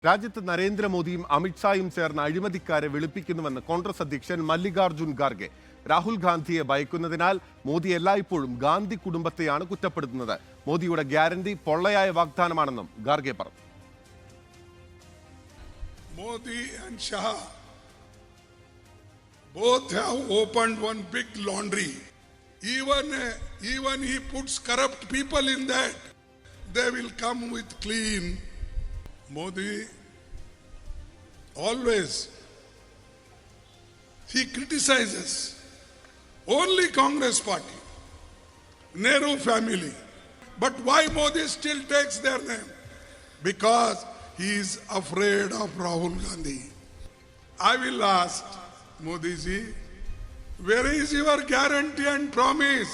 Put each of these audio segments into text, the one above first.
രാജ്യത്ത് നരേന്ദ്രമോദിയും അമിത്ഷായും ചേർന്ന് അഴിമതിക്കാരെ വെളുപ്പിക്കുന്നുവെന്ന് കോൺഗ്രസ് അധ്യക്ഷൻ മല്ലികാർജുൻ ഖാർഗെ. രാഹുൽ ഗാന്ധിയെ ഭയക്കുന്നതിനാൽ മോദി എല്ലായ്പ്പോഴും ഗാന്ധി കുടുംബത്തെയാണ് കുറ്റപ്പെടുത്തുന്നത്. മോദിയുടെ ഗ്യാരണ്ടി പൊള്ളയായ വാഗ്ദാനമാണെന്നും ഖാർഗെ പറഞ്ഞു. Modi and Shah both have opened one big laundry. Even he puts corrupt people in that, they will come with clean. Modi always he criticizes only Congress party, Nehru family. But why Modi still takes their name? Because he is afraid of Rahul Gandhi. I will ask Modi ji, where is your guarantee and promise?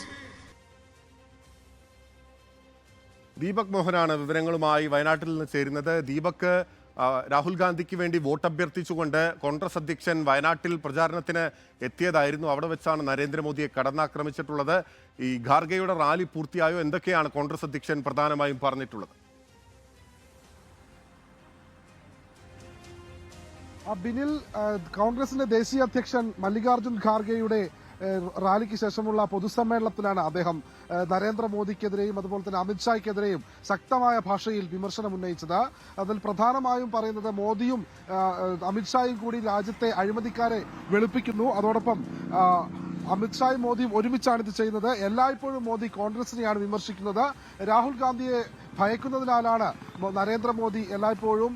Deepak മോഹനാണ് വിവരങ്ങളുമായി വയനാട്ടിൽ നിന്ന് ചേരുന്നത്. ദീപക്, രാഹുൽ ഗാന്ധിക്ക് വേണ്ടി vote അഭ്യർത്ഥിച്ചുകൊണ്ട് കോൺഗ്രസ് അധ്യക്ഷൻ വയനാട്ടിൽ പ്രചാരണത്തിന് എത്തിയതായിരുന്നു. അവിടെ വെച്ചാണ് നരേന്ദ്രമോദിയെ കടന്നാക്രമിച്ചിട്ടുള്ളത്. ഈ ഖാർഗെയുടെ റാലി പൂർത്തിയായോ? എന്തൊക്കെയാണ് കോൺഗ്രസ് അധ്യക്ഷൻ പ്രധാനമായും പറഞ്ഞിട്ടുള്ളത്? ബിനിൽ, കോൺഗ്രസിന്റെ ദേശീയ അധ്യക്ഷൻ മല്ലികാർജുൻ ഖാർഗെയുടെ റാലിക്ക് ശേഷമുള്ള പൊതുസമ്മേളനത്തിലാണ് അദ്ദേഹം നരേന്ദ്രമോദിക്കെതിരെയും അതുപോലെ തന്നെ അമിത്ഷായ്ക്കെതിരെയും ശക്തമായ ഭാഷയിൽ വിമർശനം ഉന്നയിച്ചത്. അതിൽ പ്രധാനമായും പറയുന്നത് മോദിയും അമിത്ഷായും കൂടി രാജ്യത്തെ അഴിമതിക്കാരെ വെളുപ്പിക്കുന്നു. അതോടൊപ്പം അമിത്ഷായും മോദിയും ഒരുമിച്ചാണ് ഇത് ചെയ്യുന്നത്. എല്ലായ്പ്പോഴും മോദി കോൺഗ്രസിനെയാണ് വിമർശിക്കുന്നത്. രാഹുൽ ഗാന്ധിയെ ഭയക്കുന്നതിനാലാണ് നരേന്ദ്രമോദി എല്ലായ്പ്പോഴും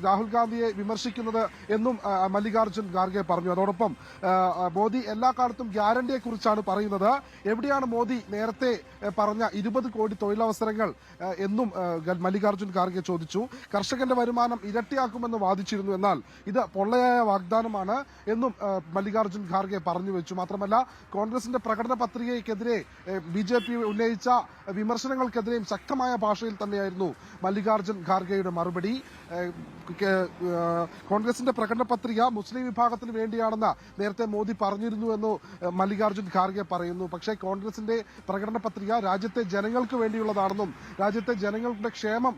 രാഹുൽ ഗാന്ധിയെ വിമർശിക്കുന്നത് എന്നും മല്ലികാർജുൻ ഖാർഗെ പറഞ്ഞു. അതോടൊപ്പം മോദി എല്ലാ കാലത്തും ഗ്യാരണ്ടിയെ കുറിച്ചാണ് പറയുന്നത്. എവിടെയാണ് മോദി നേരത്തെ പറഞ്ഞ 20 കോടി തൊഴിലവസരങ്ങൾ എന്നും മല്ലികാർജുൻ ഖാർഗെ ചോദിച്ചു. കർഷകന്റെ വരുമാനം ഇരട്ടിയാക്കുമെന്ന് വാദിച്ചിരുന്നു. എന്നാൽ ഇത് പൊള്ളയായ വാഗ്ദാനമാണ് എന്നും മല്ലികാർജുൻ ഖാർഗെ പറഞ്ഞു വെച്ചു. മാത്രമല്ല, കോൺഗ്രസിന്റെ പ്രകടന പത്രികയ്ക്കെതിരെ BJP ഉന്നയിച്ച വിമർശനങ്ങൾക്കെതിരെയും ശക്തമായ ഭാഷയിൽ തന്നെയായിരുന്നു മല്ലികാർജുൻ ഖാർഗെയുടെ മറുപടി. കോൺഗ്രസിന്റെ പ്രകടന പത്രിക മുസ്ലിം വിഭാഗത്തിന് വേണ്ടിയാണെന്ന് നേരത്തെ മോദി പറഞ്ഞിരുന്നുവെന്ന് മല്ലികാർജുൻ ഖാർഗെ പറയുന്നു. പക്ഷേ കോൺഗ്രസിന്റെ പ്രകടന പത്രിക രാജ്യത്തെ ജനങ്ങൾക്ക് വേണ്ടിയുള്ളതാണെന്നും രാജ്യത്തെ ജനങ്ങളുടെ ക്ഷേമം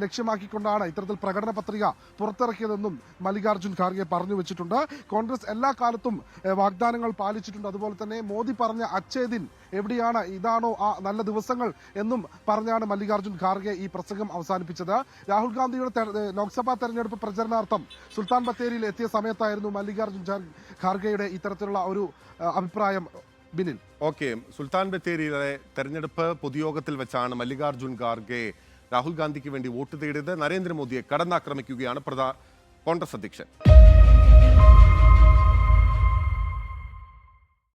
ലക്ഷ്യമാക്കിക്കൊണ്ടാണ് ഇത്തരത്തിൽ പ്രകടന പത്രിക പുറത്തിറക്കിയതെന്നും മല്ലികാർജുൻ ഖാർഗെ പറഞ്ഞു വെച്ചിട്ടുണ്ട്. കോൺഗ്രസ് എല്ലാ കാലത്തും വാഗ്ദാനങ്ങൾ പാലിച്ചിട്ടുണ്ട്. അതുപോലെ തന്നെ മോദി പറഞ്ഞ അച്ഛേ ദിൻ എവിടെയാണ്, ഇതാണോ ആ നല്ല ദിവസങ്ങൾ എന്നും പറഞ്ഞാണ് മല്ലികാർജുൻ ഖാർഗെ ഈ പ്രസംഗം അവസാനിപ്പിച്ചത്. രാഹുൽ ഗാന്ധിയുടെ ലോക്സഭാ തെരഞ്ഞെടുപ്പ് പ്രചരണാർത്ഥം സുൽത്താൻ ബത്തേരിയിൽ എത്തിയ സമയത്തായിരുന്നു മല്ലികാർജുൻ ഖാർഗെയുടെ ഇത്തരത്തിലുള്ള ഒരു അഭിപ്രായം. ബിനിൽ, ഓക്കെ, സുൽത്താൻ ബത്തേരിയിലെ തെരഞ്ഞെടുപ്പ് പൊതുയോഗത്തിൽ വെച്ചാണ് മല്ലികാർജുൻ ഖാർഗെ രാഹുൽ ഗാന്ധിക്ക് വേണ്ടി വോട്ട് തേടിയത്. നരേന്ദ്രമോദിയെ കടന്നാക്രമിക്കുകയാണ് കോൺഗ്രസ് അധ്യക്ഷൻ.